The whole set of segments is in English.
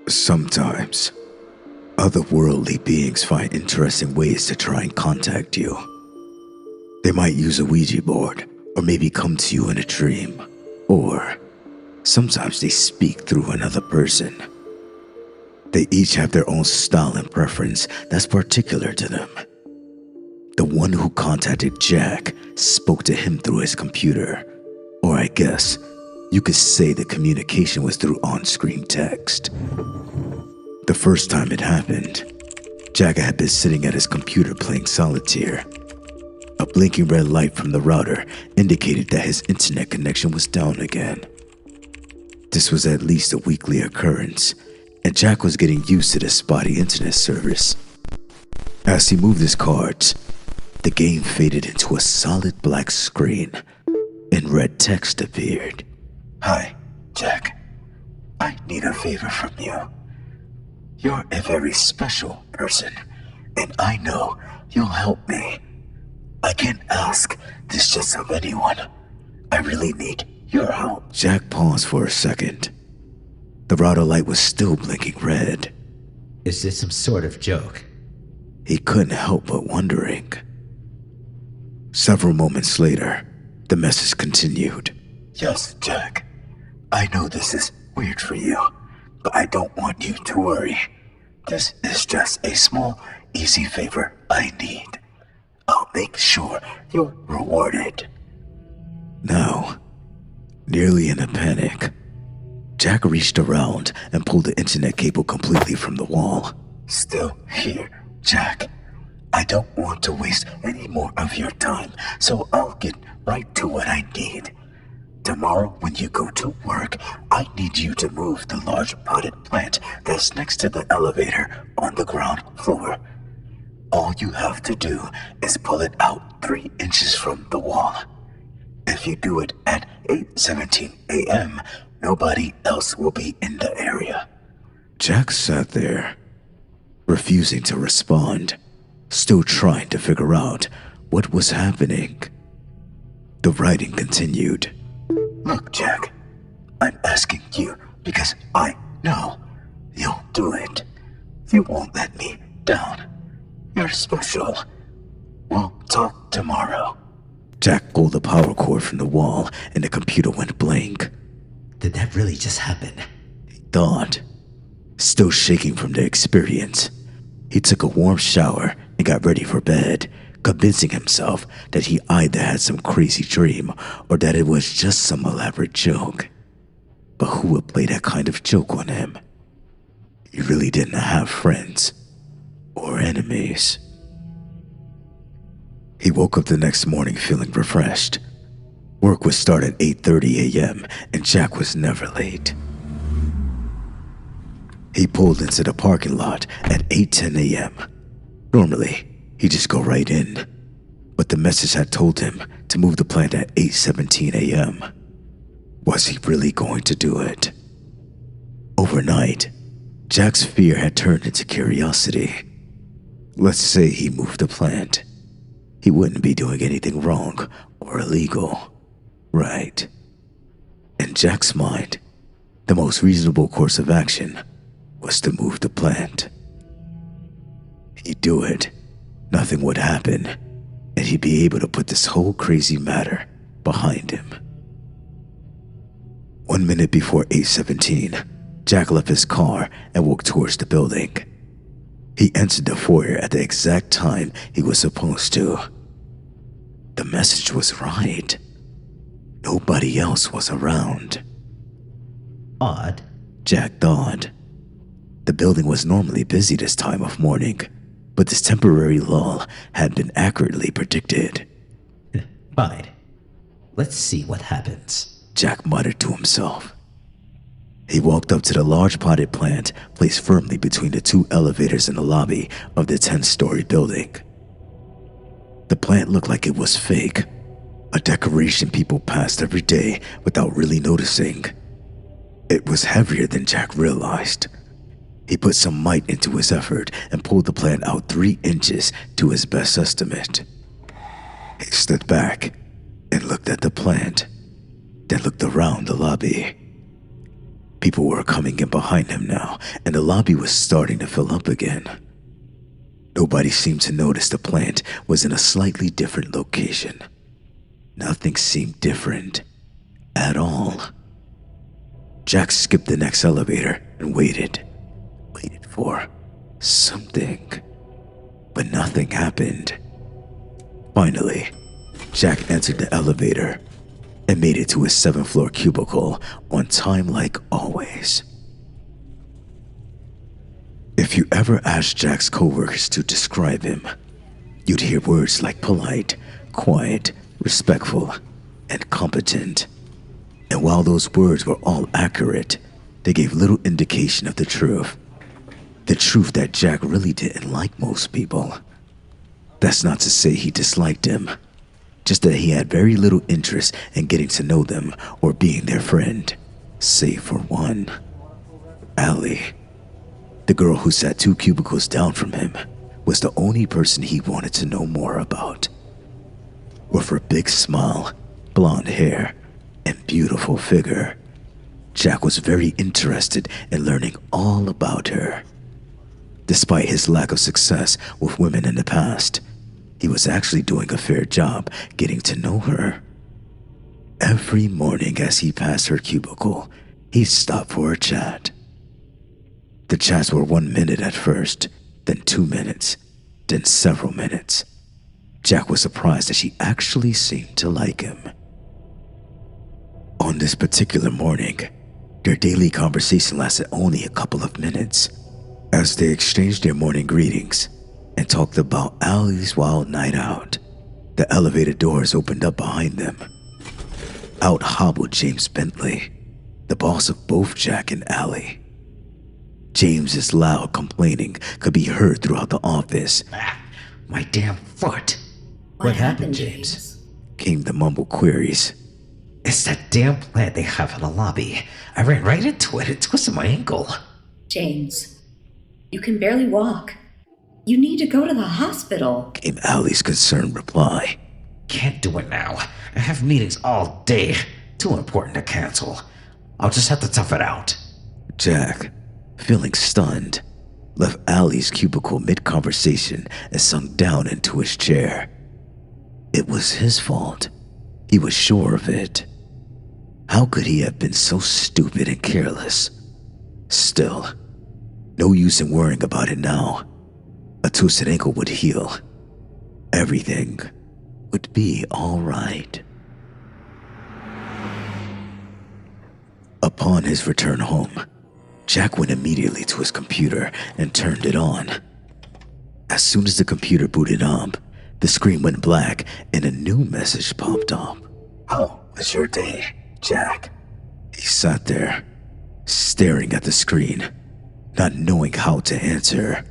Sometimes, otherworldly beings find interesting ways to try and contact you. They might use a Ouija board, or maybe come to you in a dream, or sometimes they speak through another person. They each have their own style and preference that's particular to them. The one who contacted Jack spoke to him through his computer, or I guess you could say the communication was through on-screen text. The first time it happened, Jack had been sitting at his computer playing solitaire. A blinking red light from the router indicated that his internet connection was down again. This was at least a weekly occurrence, and Jack was getting used to the spotty internet service. As he moved his cards, the game faded into a solid black screen, and red text appeared. Hi, Jack. I need a favor from you. You're a very special person, and I know you'll help me. I can't ask this just of anyone. I really need your help. Jack paused for a second. The router light was still blinking red. Is this some sort of joke? He couldn't help but wondering. Several moments later, the message continued. Yes, Jack. I know this is weird for you, but I don't want you to worry. This is just a small, easy favor I need. I'll make sure you're rewarded. Now, nearly in a panic, Jack reached around and pulled the internet cable completely from the wall. Still here, Jack. I don't want to waste any more of your time, so I'll get right to what I need. Tomorrow when you go to work, I need you to move the large potted plant that's next to the elevator on the ground floor. All you have to do is pull it out 3 inches from the wall. If you do it at 8:17 a.m., nobody else will be in the area. Jack sat there, refusing to respond, still trying to figure out what was happening. The writing continued. Look, Jack, I'm asking you because I know you'll do it. You won't let me down. You're special. We'll talk tomorrow. Jack pulled the power cord from the wall and the computer went blank. Did that really just happen? He thought. Still shaking from the experience, he took a warm shower and got ready for bed, convincing himself that he either had some crazy dream or that it was just some elaborate joke. But who would play that kind of joke on him? He really didn't have friends or enemies. He woke up the next morning feeling refreshed. Work would start at 8:30 a.m. and Jack was never late. He pulled into the parking lot at 8:10 a.m. Normally, he'd just go right in, but the message had told him to move the plant at 8:17 a.m. Was he really going to do it? Overnight, Jack's fear had turned into curiosity. Let's say he moved the plant. He wouldn't be doing anything wrong or illegal, right? In Jack's mind, the most reasonable course of action was to move the plant. He'd do it, nothing would happen, and he'd be able to put this whole crazy matter behind him. 1 minute before 8:17, Jack left his car and walked towards the building. He entered the foyer at the exact time he was supposed to. The message was right. Nobody else was around. Odd. Jack thought. The building was normally busy this time of morning, but this temporary lull had been accurately predicted. Fine. Let's see what happens, Jack muttered to himself. He walked up to the large potted plant placed firmly between the 2 elevators in the lobby of the 10-story building. The plant looked like it was fake, a decoration people passed every day without really noticing. It was heavier than Jack realized. He put some might into his effort and pulled the plant out 3 inches to his best estimate. He stood back and looked at the plant, then looked around the lobby. People were coming in behind him now, and the lobby was starting to fill up again. Nobody seemed to notice the plant was in a slightly different location. Nothing seemed different at all. Jack skipped the next elevator and waited for something, but nothing happened. Finally, Jack entered the elevator and made it to his 7th floor cubicle on time like always. If you ever asked Jack's coworkers to describe him, you'd hear words like polite, quiet, respectful, and competent. And while those words were all accurate, they gave little indication of the truth. The truth that Jack really didn't like most people. That's not to say he disliked them, just that he had very little interest in getting to know them or being their friend, save for one. Allie, the girl who sat 2 cubicles down from him, was the only person he wanted to know more about. With her big smile, blonde hair, and beautiful figure, Jack was very interested in learning all about her. Despite his lack of success with women in the past, he was actually doing a fair job getting to know her. Every morning as he passed her cubicle, he'd stop for a chat. The chats were 1 minute at first, then 2 minutes, then several minutes. Jack was surprised that she actually seemed to like him. On this particular morning, their daily conversation lasted only a couple of minutes. As they exchanged their morning greetings and talked about Allie's wild night out, the elevator doors opened up behind them. Out hobbled James Bentley, the boss of both Jack and Allie. James's loud complaining could be heard throughout the office. My damn foot. What happened, James? Came the mumbled queries. It's that damn plant they have in the lobby. I ran right into it and twisted my ankle. James, you can barely walk. You need to go to the hospital. Came Allie's concerned reply. Can't do it now. I have meetings all day. Too important to cancel. I'll just have to tough it out. Jack, feeling stunned, left Allie's cubicle mid-conversation and sunk down into his chair. It was his fault. He was sure of it. How could he have been so stupid and careless? Still, no use in worrying about it now. A twisted ankle would heal. Everything would be all right. Upon his return home, Jack went immediately to his computer and turned it on. As soon as the computer booted up, the screen went black and a new message popped up. How was your day, Jack? He sat there, staring at the screen, not knowing how to answer.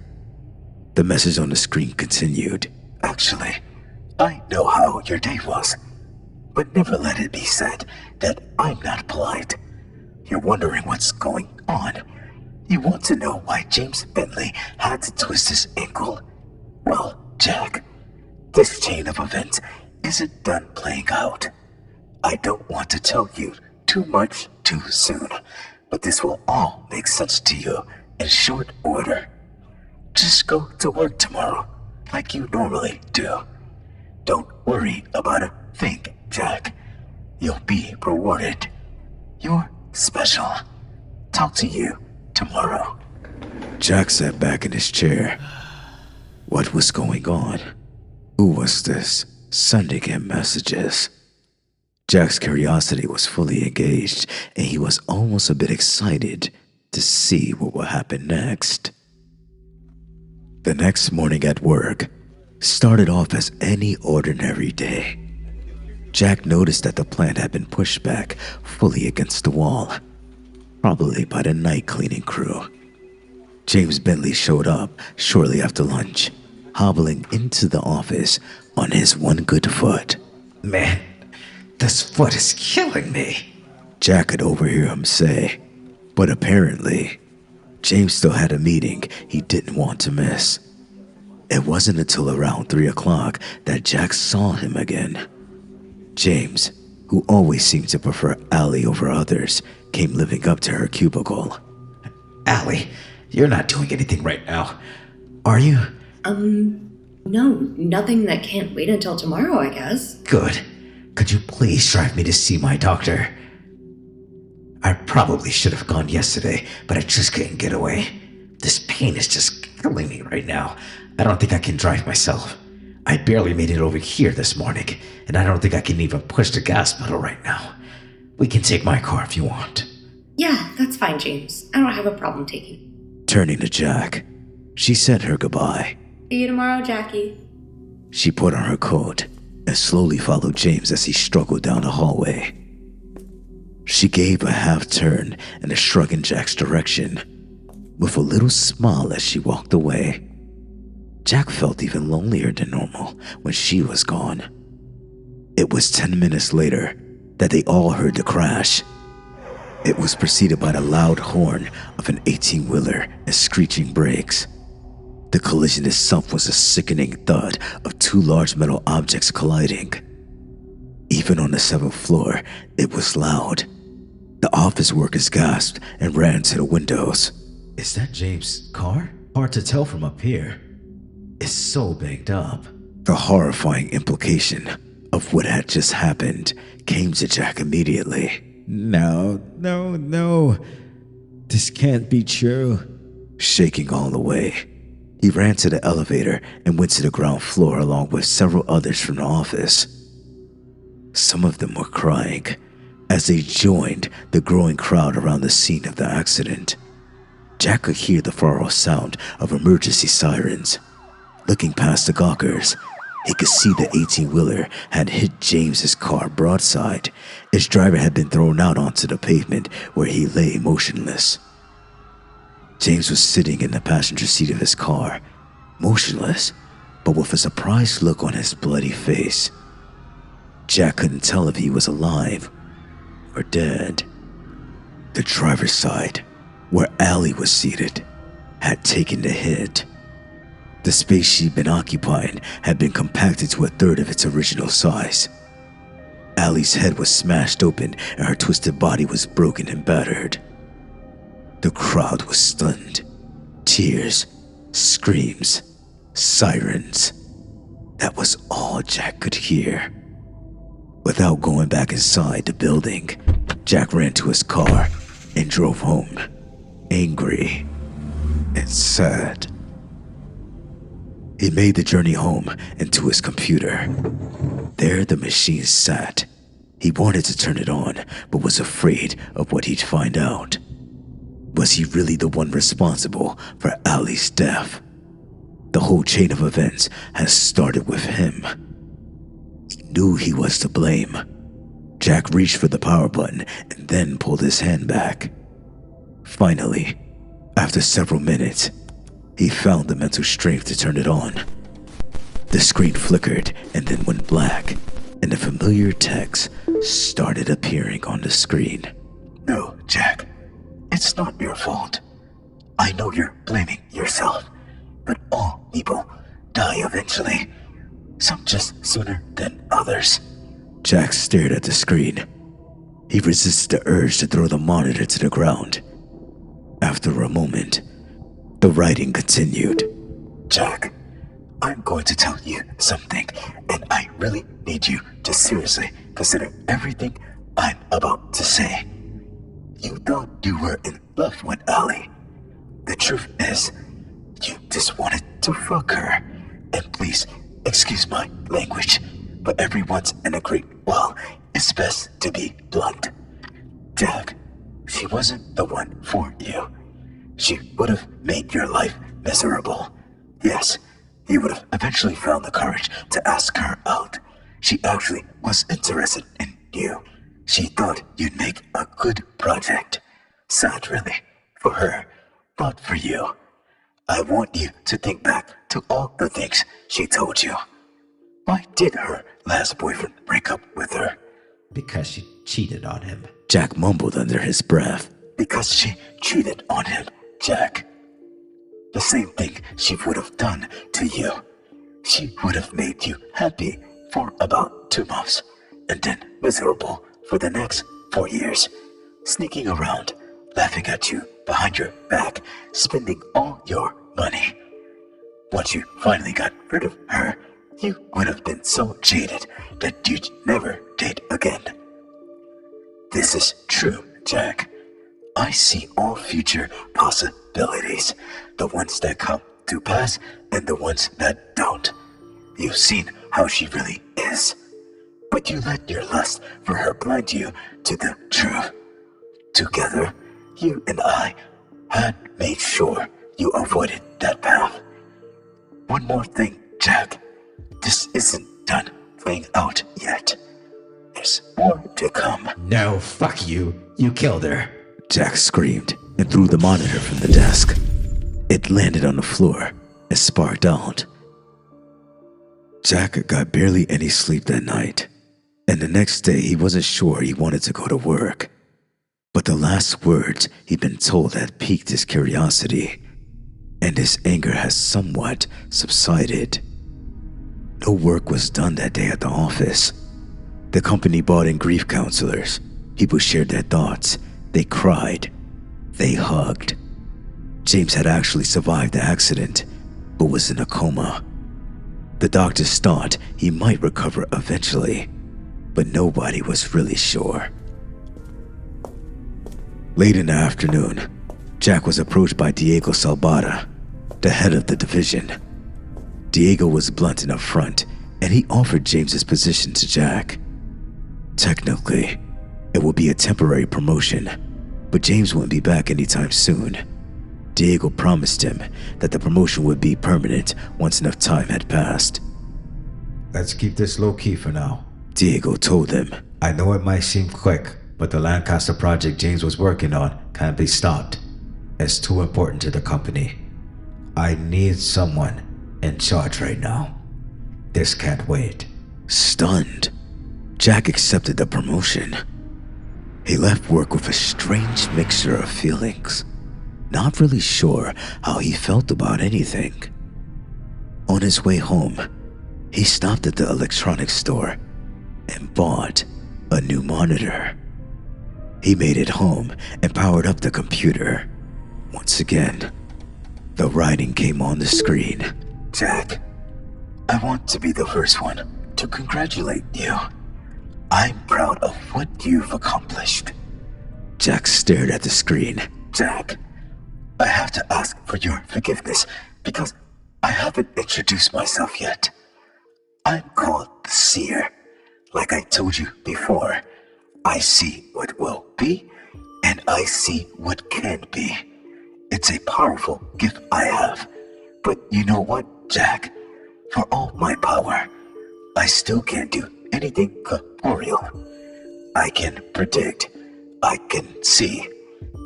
The message on the screen continued. Actually, I know how your day was, but never let it be said that I'm not polite. You're wondering what's going on. You want to know why James Bentley had to twist his ankle? Well, Jack, this chain of events isn't done playing out. I don't want to tell you too much too soon, but this will all make sense to you in short order. Just go to work tomorrow like you normally do. Don't worry about a thing, Jack. You'll be rewarded. You're special. Talk to you tomorrow. Jack sat back in his chair. What was going on? Who was this sending him messages? Jack's curiosity was fully engaged, and he was almost a bit excited to see what would happen next. The next morning at work started off as any ordinary day. Jack noticed that the plant had been pushed back fully against the wall, probably by the night cleaning crew. James Bentley showed up shortly after lunch, hobbling into the office on his one good foot. Man, this foot is killing me. Jack could overhear him say, but apparently, James still had a meeting he didn't want to miss. It wasn't until around 3 o'clock that Jack saw him again. James, who always seemed to prefer Allie over others, came living up to her cubicle. Allie, you're not doing anything right now, are you? No, nothing that can't wait until tomorrow, I guess. Good. Could you please drive me to see my doctor? I probably should have gone yesterday, but I just couldn't get away. This pain is just killing me right now. I don't think I can drive myself. I barely made it over here this morning, and I don't think I can even push the gas pedal right now. We can take my car if you want. Yeah, that's fine, James. I don't have a problem taking. Turning to Jack, she said her goodbye. See you tomorrow, Jackie. She put on her coat and slowly followed James as he struggled down the hallway. She gave a half turn and a shrug in Jack's direction, with a little smile as she walked away. Jack felt even lonelier than normal when she was gone. It was 10 minutes later that they all heard the crash. It was preceded by the loud horn of an 18-wheeler and screeching brakes. The collision itself was a sickening thud of two large metal objects colliding. Even on the 7th floor, it was loud. The office workers gasped and ran to the windows. Is that James' car? Hard to tell from up here. It's so banged up. The horrifying implication of what had just happened came to Jack immediately. No. This can't be true. Shaking all the way, he ran to the elevator and went to the ground floor along with several others from the office. Some of them were crying as they joined the growing crowd around the scene of the accident. Jack could hear the far-off sound of emergency sirens. Looking past the gawkers, he could see the 18-wheeler had hit James's car broadside. Its driver had been thrown out onto the pavement where he lay motionless. James was sitting in the passenger seat of his car, motionless, but with a surprised look on his bloody face. Jack couldn't tell if he was alive or dead. The driver's side, where Allie was seated, had taken the hit. The space she'd been occupying had been compacted to a third of its original size. Allie's head was smashed open and her twisted body was broken and battered. The crowd was stunned. Tears, screams, sirens. That was all Jack could hear. Without going back inside the building, Jack ran to his car and drove home, angry and sad. He made the journey home and to his computer. There the machine sat. He wanted to turn it on, but was afraid of what he'd find out. Was he really the one responsible for Allie's death? The whole chain of events had started with him. He knew he was to blame. Jack reached for the power button and then pulled his hand back. Finally, after several minutes, he found the mental strength to turn it on. The screen flickered and then went black, and the familiar text started appearing on the screen. No, Jack. It's not your fault. I know you're blaming yourself, but all people die eventually. Some just sooner than others. Jack stared at the screen. He resisted the urge to throw the monitor to the ground. After a moment, the writing continued. Jack, I'm going to tell you something, and I really need you to seriously consider everything I'm about to say. You thought you were in love with Allie. The truth is, you just wanted to fuck her. And please, excuse my language, but everyone's in agreement. Well, it's best to be blunt. Jack, she wasn't the one for you. She would have made your life miserable. Yes, you would have eventually found the courage to ask her out. She actually was interested in you. She thought you'd make a good project. Sad, really, for her, but for you. I want you to think back to all the things she told you. Why did her last boyfriend break up with her? Because she cheated on him. Jack mumbled under his breath. Because she cheated on him, Jack. The same thing she would have done to you. She would have made you happy for about 2 months. and then miserable for the next 4 years, sneaking around, laughing at you behind your back, spending all your money. Once you finally got rid of her, you would have been so jaded that you'd never date again. This is true, Jack. I see all future possibilities, the ones that come to pass and the ones that don't. You've seen how she really is, but you let your lust for her blind you to the truth. Together, you and I had made sure you avoided that path. One more thing, Jack. This isn't done playing out yet. There's more to come. No, fuck you. You killed her. Jack screamed and threw the monitor from the desk. It landed on the floor and sparked out. Jack got barely any sleep that night, and the next day he wasn't sure he wanted to go to work. But the last words he'd been told had piqued his curiosity, and his anger has somewhat subsided. No work was done that day at the office. The company brought in grief counselors. People shared their thoughts. They cried. They hugged. James had actually survived the accident, but was in a coma. The doctors thought he might recover eventually, but nobody was really sure. Late in the afternoon, Jack was approached by Diego Salbada, the head of the division. Diego was blunt and upfront, and he offered James's position to Jack. Technically, it would be a temporary promotion, but James wouldn't be back anytime soon. Diego promised him that the promotion would be permanent once enough time had passed. Let's keep this low-key for now. Diego told him. I know it might seem quick, but the Lancaster project James was working on can't be stopped. It's too important to the company. I need someone in charge right now. This can't wait. Stunned, Jack accepted the promotion. He left work with a strange mixture of feelings, not really sure how he felt about anything. On his way home, he stopped at the electronics store and bought a new monitor. He made it home and powered up the computer. Once again, the writing came on the screen. Jack, I want to be the first one to congratulate you. I'm proud of what you've accomplished. Jack stared at the screen. Jack, I have to ask for your forgiveness because I haven't introduced myself yet. I'm called the Seer. Like I told you before, I see what will be and I see what can be. It's a powerful gift I have. But you know what, Jack? For all my power, I still can't do anything corporeal. I can predict, I can see,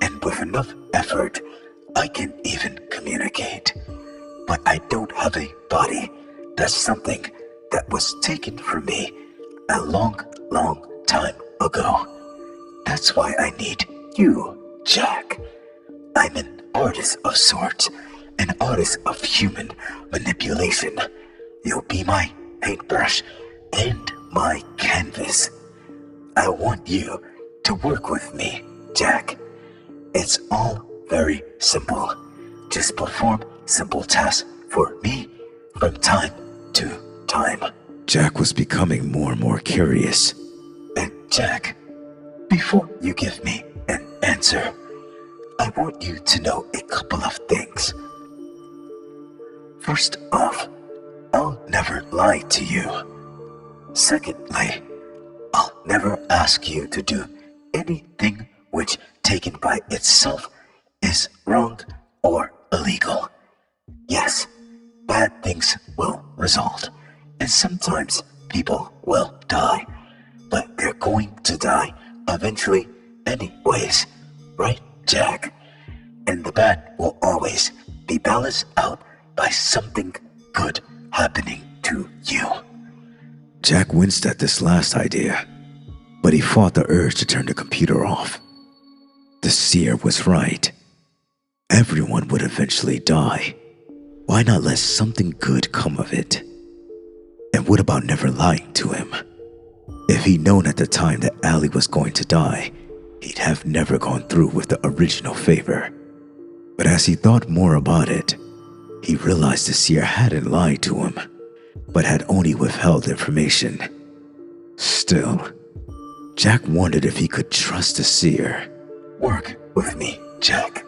and with enough effort, I can even communicate. But I don't have a body. That's something that was taken from me a long, long time ago. That's why I need you, Jack. I'm an artist of sorts, an artist of human manipulation. You'll be my paintbrush and my canvas. I want you to work with me, Jack. It's all very simple. Just perform simple tasks for me from time to time. Jack was becoming more and more curious. And Jack, before you give me an answer, I want you to know a couple of things. First off, I'll never lie to you. Secondly, I'll never ask you to do anything which, taken by itself, is wrong or illegal. Yes, bad things will result, and sometimes people will die, but they're going to die eventually anyways, right, Jack? And the bad will always be balanced out by something good happening to you. Jack winced at this last idea, but he fought the urge to turn the computer off. The Seer was right. Everyone would eventually die. Why not let something good come of it? And what about never lying to him? If If he'd known at the time that Allie was going to die, he'd have never gone through with the original favor. But as he thought more about it, he realized the seer hadn't lied to him, but had only withheld information. Still, Jack wondered if he could trust the seer. Work with me, Jack.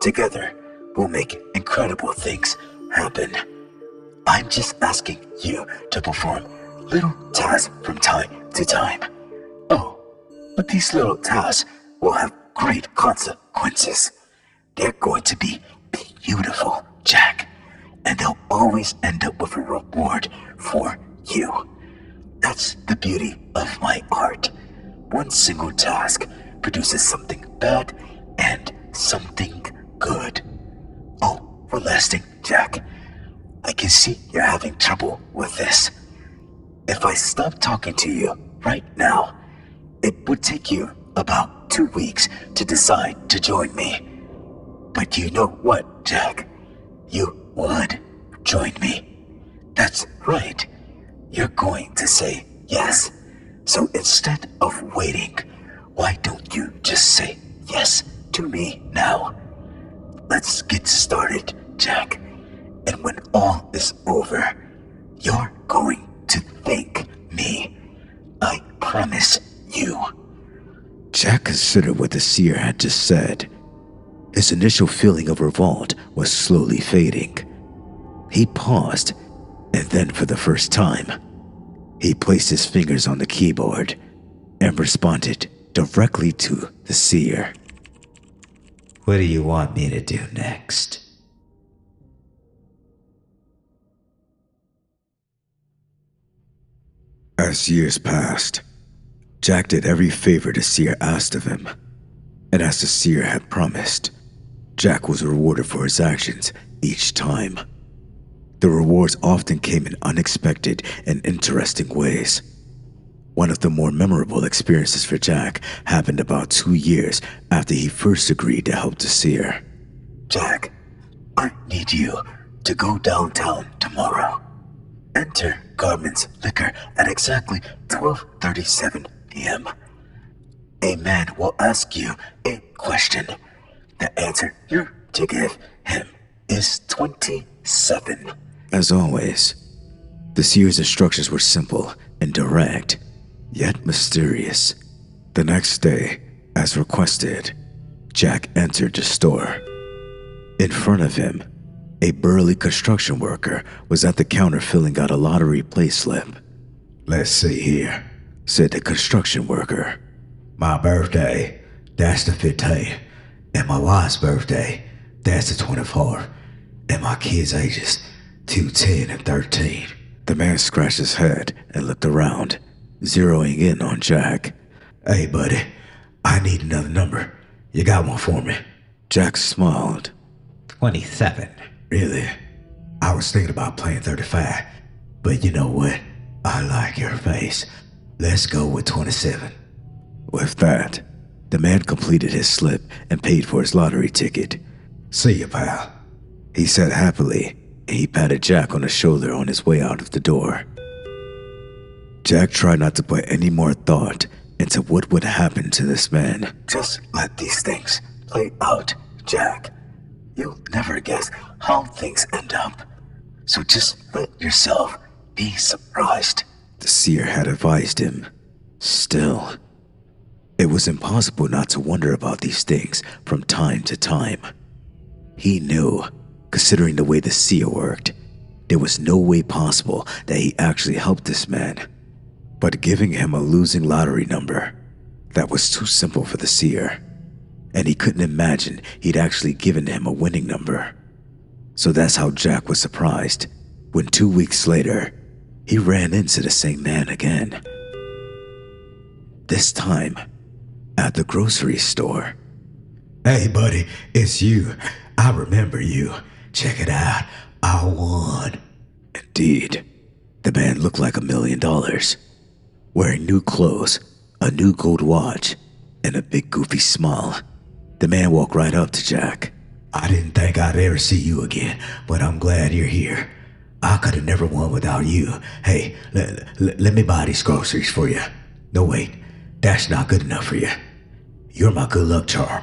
Together, we'll make incredible things happen. I'm just asking you to perform little tasks from time to time. Oh, but these little tasks will have great consequences. They're going to be beautiful, Jack, and they'll always end up with a reward for you. That's the beauty of my art. One single task produces something bad and something good. Oh, one last thing, Jack. I can see you're having trouble with this. If I stop talking to you right now, it would take you about 2 weeks to decide to join me. But you know what, Jack? You would join me. That's right. You're going to say yes. So instead of waiting, why don't you just say yes to me now? Let's get started, Jack. And when all is over, you're going to thank me. I promise you. Jack considered what the seer had just said. His initial feeling of revolt was slowly fading. He paused, and then for the first time, he placed his fingers on the keyboard and responded directly to the seer. What do you want me to do next? As years passed, Jack did every favor the seer asked of him, and as the seer had promised, Jack was rewarded for his actions each time. The rewards often came in unexpected and interesting ways. One of the more memorable experiences for Jack happened about 2 years after he first agreed to help the seer. Jack, I need you to go downtown tomorrow. Enter Garmin's Liquor at exactly 12:37 p.m. A man will ask you a question. The answer you're to give him is 27. As always, the seer's instructions were simple and direct, yet mysterious. The next day, as requested, Jack entered the store. In front of him, a burly construction worker was at the counter filling out a lottery play slip. Let's see here, Said the construction worker. My birthday, that's the 15th. And my wife's birthday, that's the 24th. And my kids' ages, 2, 10, and 13. The man scratched his head and looked around, zeroing in on Jack. Hey, buddy, I need another number. You got one for me? Jack smiled. 27. Really? I was thinking about playing 35. But you know what? I like your face. Let's go with 27. With that, the man completed his slip and paid for his lottery ticket. See you, pal. He said happily, and he patted Jack on the shoulder on his way out of the door. Jack tried not to put any more thought into what would happen to this man. Just let these things play out, Jack. You'll never guess how things end up. So just let yourself be surprised. The seer had advised him. Still, it was impossible not to wonder about these things from time to time. He knew, considering the way the seer worked, there was no way possible that he actually helped this man. But giving him a losing lottery number, that was too simple for the seer. And he couldn't imagine he'd actually given him a winning number. So that's how Jack was surprised when 2 weeks later, he ran into the same man again. This time, at the grocery store. Hey, buddy, it's you. I remember you. Check it out. I won. Indeed, the man looked like $1 million. Wearing new clothes, a new gold watch, and a big goofy smile. The man walked right up to Jack. I didn't think I'd ever see you again, but I'm glad you're here. I could have never won without you. Hey, let me buy these groceries for you. No, wait, that's not good enough for you. You're my good luck charm.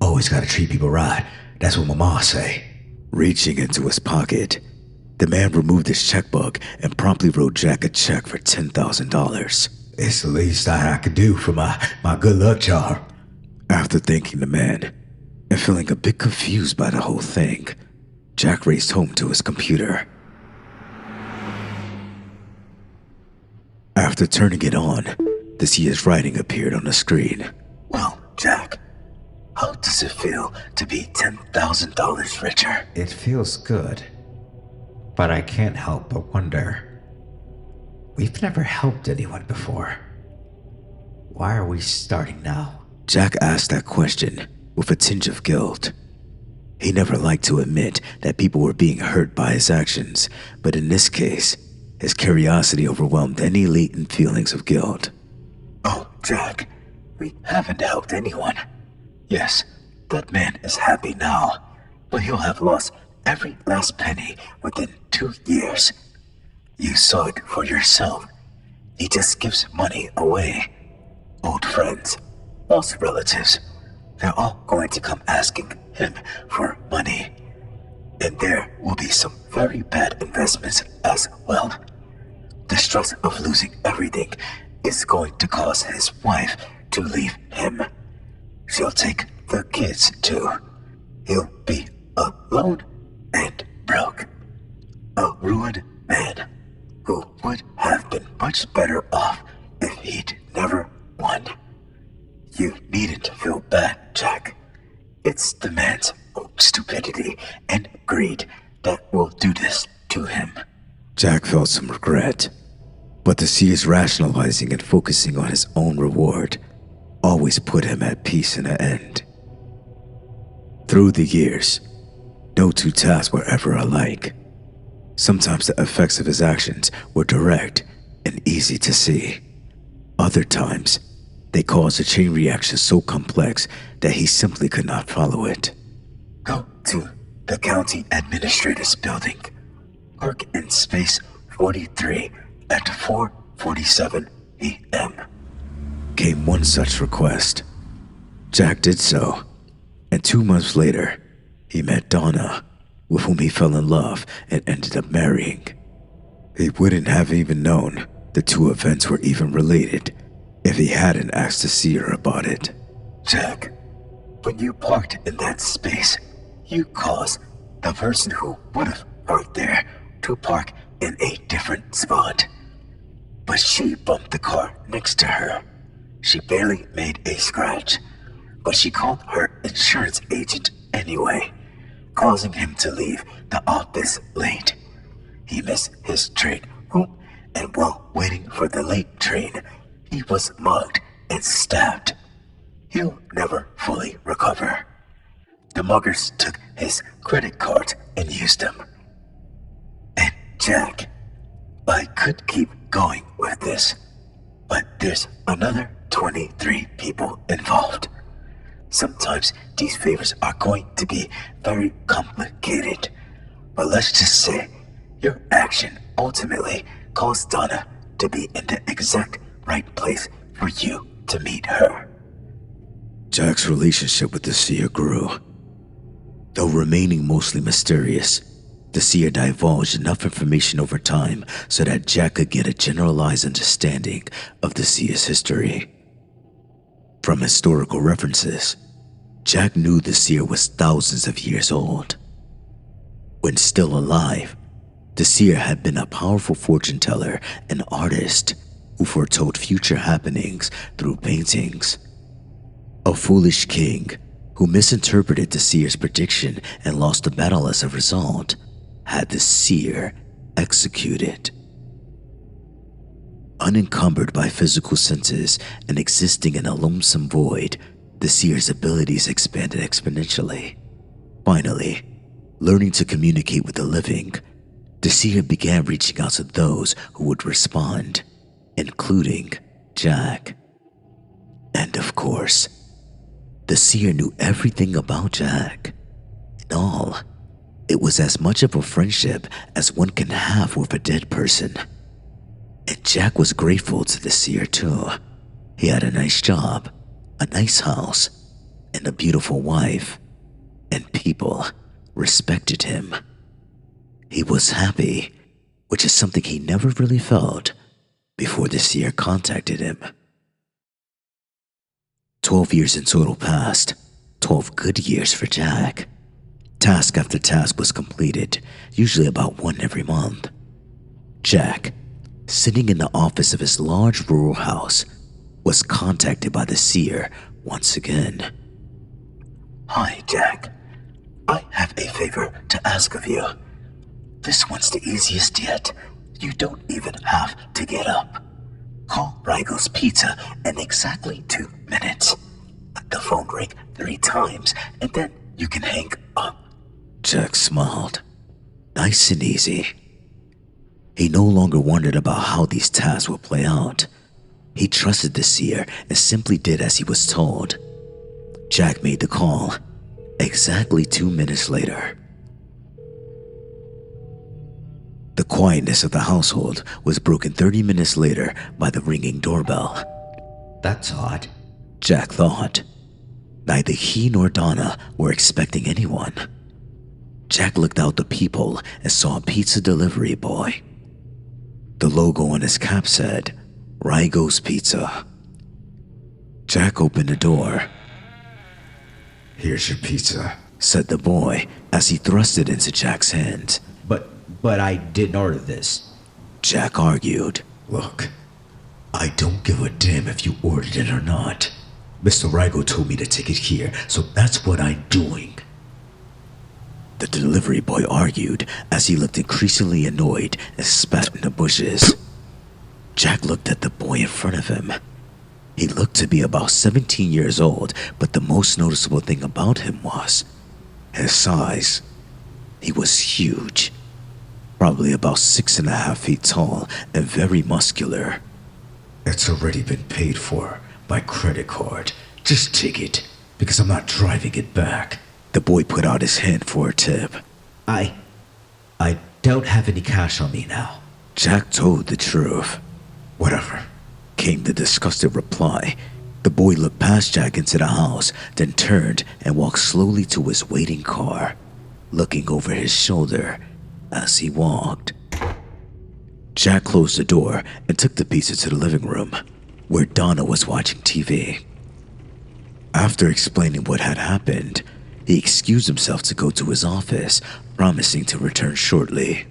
Always gotta treat people right. That's what my ma say. Reaching into his pocket, the man removed his checkbook and promptly wrote Jack a check for $10,000. It's the least I could do for my good luck charm. After thanking the man and feeling a bit confused by the whole thing, Jack raced home to his computer. After turning it on, the Seer's writing appeared on the screen. Well, Jack, how does it feel to be $10,000 richer? It feels good, but I can't help but wonder. We've never helped anyone before. Why are we starting now? Jack asked that question with a tinge of guilt. He never liked to admit that people were being hurt by his actions, but in this case, his curiosity overwhelmed any latent feelings of guilt. Oh, Jack, we haven't helped anyone. Yes, that man is happy now, but he'll have lost every last penny within 2 years. You saw it for yourself. He just gives money away. Old friends, lost relatives, they're all going to come asking him for money. And there will be some very bad investments as well. The stress of losing everything is going to cause his wife to leave him. She'll take the kids too. He'll be alone and broke. A ruined man who would have been much better off if he'd never won. You needn't feel bad, Jack. It's the man's own stupidity and greed that will do this to him. Jack felt some regret, but the Seer's rationalizing and focusing on his own reward always put him at peace in the end. Through the years, no two tasks were ever alike. Sometimes the effects of his actions were direct and easy to see. Other times, they caused a chain reaction so complex that he simply could not follow it. Go to the county administrator's building. Park in space 43 at 4:47 p.m. Came one such request. Jack did so, and 2 months later, he met Donna, with whom he fell in love and ended up marrying. He wouldn't have even known the two events were even related if he hadn't asked the Seer about it. Jack, when you parked in that space, you caused the person who would have parked there to park in a different spot. But she bumped the car next to her. She barely made a scratch, but she called her insurance agent anyway, causing him to leave the office late. He missed his train home, and while waiting for the late train, he was mugged and stabbed. He'll never fully recover. The muggers took his credit cards and used them. And Jack, I could keep going with this, but there's another 23 people involved. Sometimes these favors are going to be very complicated, but let's just say your action ultimately caused Donna to be in the exact right place for you to meet her. Jack's relationship with the Seer grew. Though remaining mostly mysterious, the Seer divulged enough information over time so that Jack could get a generalized understanding of the Seer's history. From historical references, Jack knew the Seer was thousands of years old. When still alive, the Seer had been a powerful fortune teller and artist who foretold future happenings through paintings. A foolish king who misinterpreted the Seer's prediction and lost the battle as a result had the Seer executed. Unencumbered by physical senses and existing in a lonesome void, the Seer's abilities expanded exponentially. Finally, learning to communicate with the living, the Seer began reaching out to those who would respond, including Jack. And of course, the Seer knew everything about Jack. In all, it was as much of a friendship as one can have with a dead person. And Jack was grateful to the Seer too. He had a nice job, a nice house, and a beautiful wife, and people respected him. He was happy, which is something he never really felt before the Seer contacted him. 12 years in total passed, 12 good years for Jack. Task after task was completed, usually about one every month. Jack, sitting in the office of his large rural house, was contacted by the Seer once again. Hi, Jack. I have a favor to ask of you. This one's the easiest yet. You don't even have to get up. Call Rigo's Pizza in exactly 2 minutes. Let the phone ring 3 times, and then you can hang up. Jack smiled. Nice and easy. He no longer wondered about how these tasks would play out. He trusted the Seer and simply did as he was told. Jack made the call. Exactly 2 minutes later. The quietness of the household was broken 30 minutes later by the ringing doorbell. That's odd. Jack thought. Neither he nor Donna were expecting anyone. Jack looked out the peephole and saw a pizza delivery boy. The logo on his cap said, Rigo's Pizza. Jack opened the door. Here's your pizza. Said the boy as he thrust it into Jack's hands. But I didn't order this. Jack argued. Look, I don't give a damn if you ordered it or not. Mr. Rigo told me to take it here, so that's what I'm doing. The delivery boy argued as he looked increasingly annoyed and spat in the bushes. Jack looked at the boy in front of him. He looked to be about 17 years old, but the most noticeable thing about him was his size. He was huge, probably about 6.5 feet tall and very muscular. It's already been paid for by credit card. Just take it, because I'm not driving it back. The boy put out his hand for a tip. I don't have any cash on me now. Jack told the truth. Whatever, came the disgusted reply. The boy looked past Jack into the house, then turned and walked slowly to his waiting car, looking over his shoulder as he walked. Jack closed the door and took the pizza to the living room, where Donna was watching TV. After explaining what had happened, he excused himself to go to his office, promising to return shortly.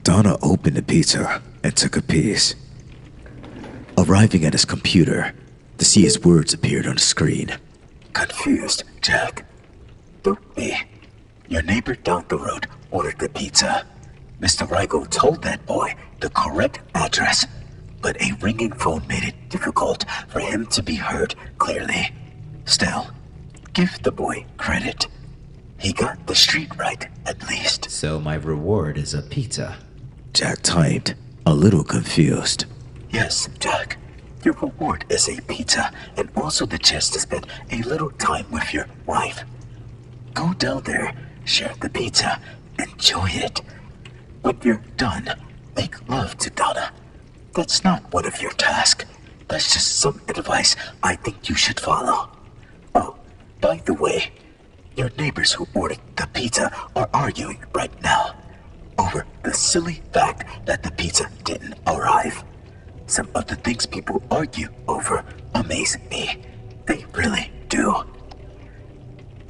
Donna opened the pizza and took a piece. Arriving at his computer, to see his words appeared on the screen. Confused, Jack? Don't be. Your neighbor down the road ordered the pizza. Mr. Rigo told that boy the correct address, but a ringing phone made it difficult for him to be heard clearly. Still, give the boy credit. He got the street right, at least. So my reward is a pizza. Jack typed, a little confused. Yes, Jack. Your reward is a pizza and also the chance to spend a little time with your wife. Go down there, share the pizza, enjoy it. When you're done, make love to Donna. That's not one of your tasks. That's just some advice I think you should follow. Oh, by the way, your neighbors who ordered the pizza are arguing right now over the silly fact that the pizza didn't arrive. Some of the things people argue over amaze me. They really do.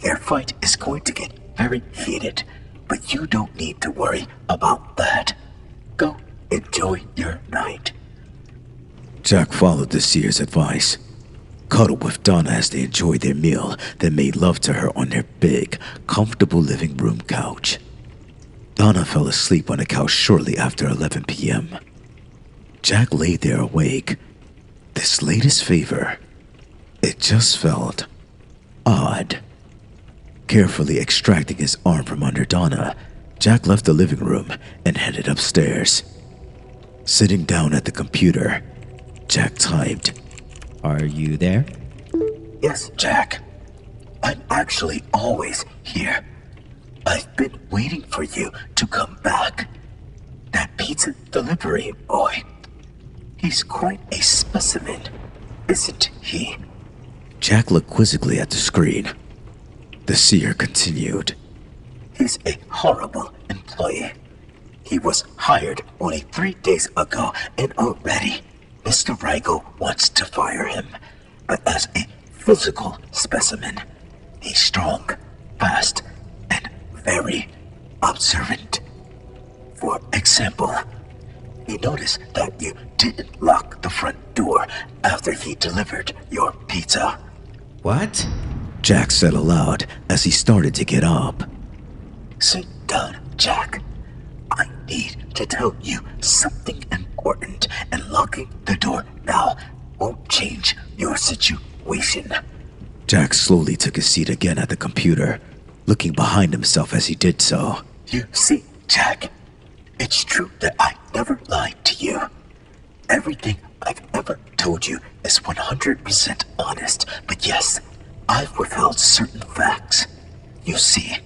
Their fight is going to get very heated, but you don't need to worry about that. Go enjoy your night. Jack followed the Seer's advice, cuddled with Donna as they enjoyed their meal, then made love to her on their big, comfortable living room couch. Donna fell asleep on the couch shortly after 11 p.m. Jack lay there awake. This latest favor, it just felt odd. Carefully extracting his arm from under Donna, Jack left the living room and headed upstairs. Sitting down at the computer, Jack typed, Are you there? Yes, Jack. I'm actually always here. I've been waiting for you to come back. That pizza delivery boy. He's quite a specimen. isn't he? Jack looked quizzically at the screen. The seer continued. He's a horrible employee. He was hired only 3 days ago, and already Mr. Rigo wants to fire him. But as a physical specimen, he's strong, fast, and very observant. For example, he noticed that you didn't lock the front door after he delivered your pizza. What? Jack said aloud as he started to get up. Sit down, Jack. I need to tell you something important, and locking the door now won't change your situation. Jack slowly took his seat again at the computer, looking behind himself as he did so. You see, Jack, it's true that I never lied to you. Everything I've ever told you is 100% honest, but yes, I've withheld certain facts. You see,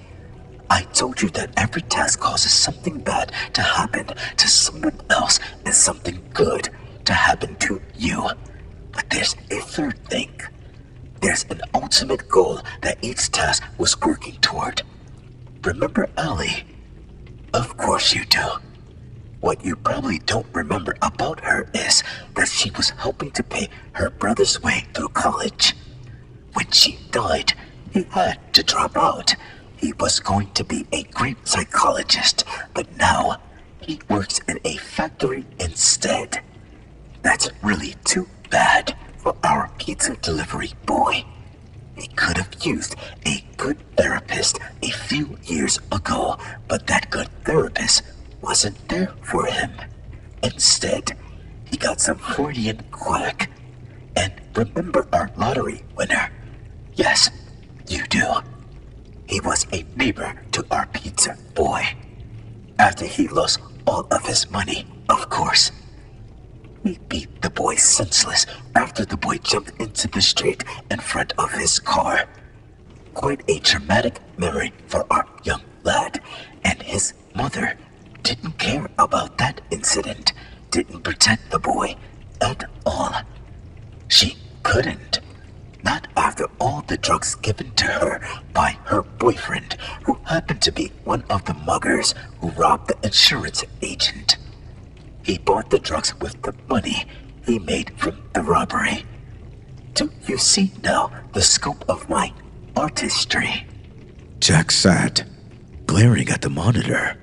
I told you that every task causes something bad to happen to someone else and something good to happen to you. But there's a third thing. There's an ultimate goal that each task was working toward. Remember Allie? Of course you do. What you probably don't remember about her is that she was helping to pay her brother's way through college. When she died, he had to drop out. He was going to be a great psychologist, but now he works in a factory instead. That's really too bad for our pizza delivery boy. He could have used a good therapist a few years ago, but that good therapist wasn't there for him. Instead, he got some Freudian quack. And remember our lottery winner? Yes, you do. He was a neighbor to our pizza boy. After he lost all of his money, of course. He beat the boy senseless after the boy jumped into the street in front of his car. Quite a traumatic memory for our young lad, and his mother didn't care about that incident, didn't protect the boy at all. She couldn't. Not after all the drugs given to her by her boyfriend, who happened to be one of the muggers who robbed the insurance agent. He bought the drugs with the money he made from the robbery. Do you see now the scope of my artistry? Jack sat, glaring at the monitor.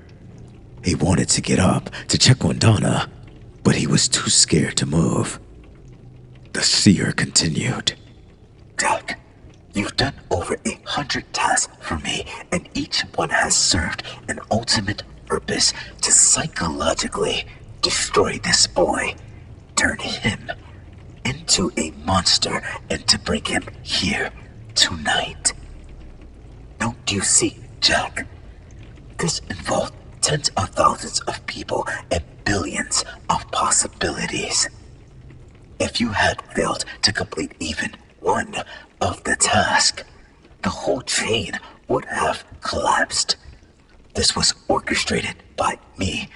He wanted to get up to check on Donna, but he was too scared to move. The seer continued. Jack, you've done over 100 tasks for me, and each one has served an ultimate purpose to psychologically destroy this boy, turn him into a monster, and to bring him here tonight. Don't you see, Jack? This involved tens of thousands of people and billions of possibilities. If you had failed to complete even one of the tasks, the whole chain would have collapsed. This was orchestrated by me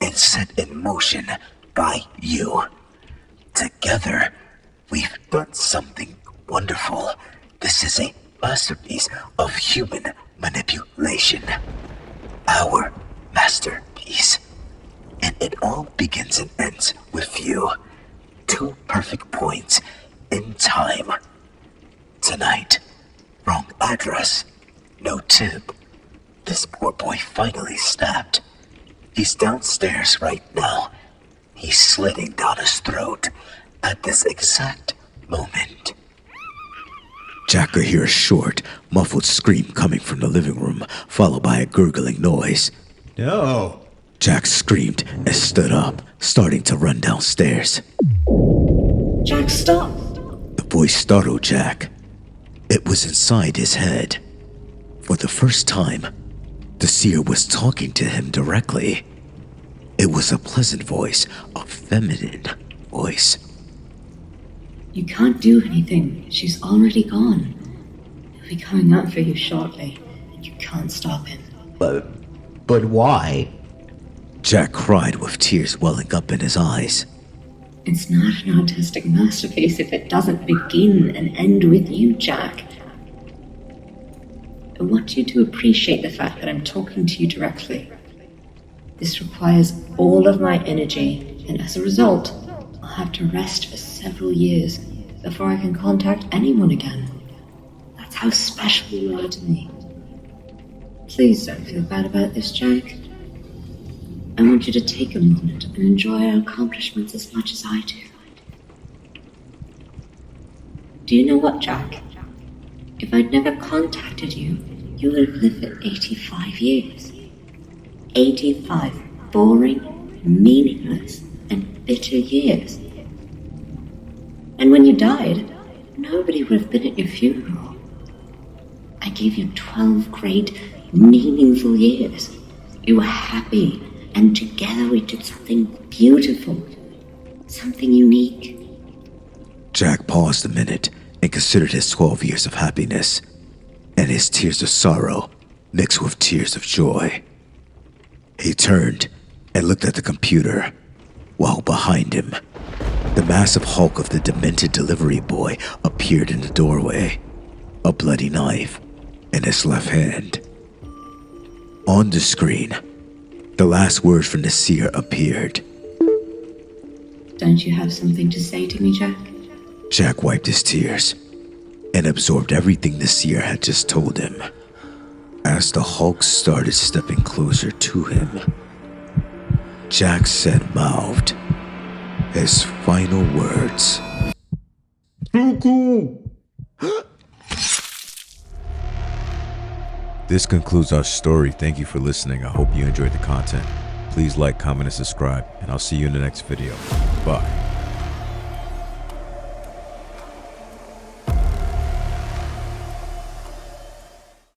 and set in motion by you. Together, we've done something wonderful. This is a masterpiece of human manipulation. Our masterpiece. And it all begins and ends with you. 2 perfect points in time. Tonight, wrong address, no tip. This poor boy finally snapped. He's downstairs right now. He's slitting down his throat at this exact moment. Jack could hear a short, muffled scream coming from the living room, followed by a gurgling noise. No. Jack screamed and stood up, starting to run downstairs. Jack, stop! The voice startled Jack. It was inside his head. For the first time, the seer was talking to him directly. It was a pleasant voice, a feminine voice. You can't do anything. She's already gone. He'll be coming out for you shortly, and you can't stop him. But why? Jack cried with tears welling up in his eyes. It's not an artistic masterpiece if it doesn't begin and end with you, Jack. I want you to appreciate the fact that I'm talking to you directly. This requires all of my energy, and as a result, I'll have to rest for several years before I can contact anyone again. That's how special you are to me. Please don't feel bad about this, Jack. I want you to take a moment and enjoy our accomplishments as much as I do. Do you know what, Jack? If I'd never contacted you, you would have lived for 85 years. 85 boring, meaningless, and bitter years. And when you died, nobody would have been at your funeral. I gave you 12 great, meaningful years. You were happy, and together we did something beautiful, something unique. Jack paused a minute and considered his 12 years of happiness, and his tears of sorrow mixed with tears of joy. He turned and looked at the computer, while behind him, the massive hulk of the demented delivery boy appeared in the doorway, a bloody knife in his left hand. On the screen, the last words from the Seer appeared. Don't you have something to say to me, Jack? Jack wiped his tears and absorbed everything the Seer had just told him. As the Hulk started stepping closer to him, Jack said-mouthed his final words. This concludes our story. Thank you for listening. I hope you enjoyed the content. Please like, comment, and subscribe, and I'll see you in the next video. Bye.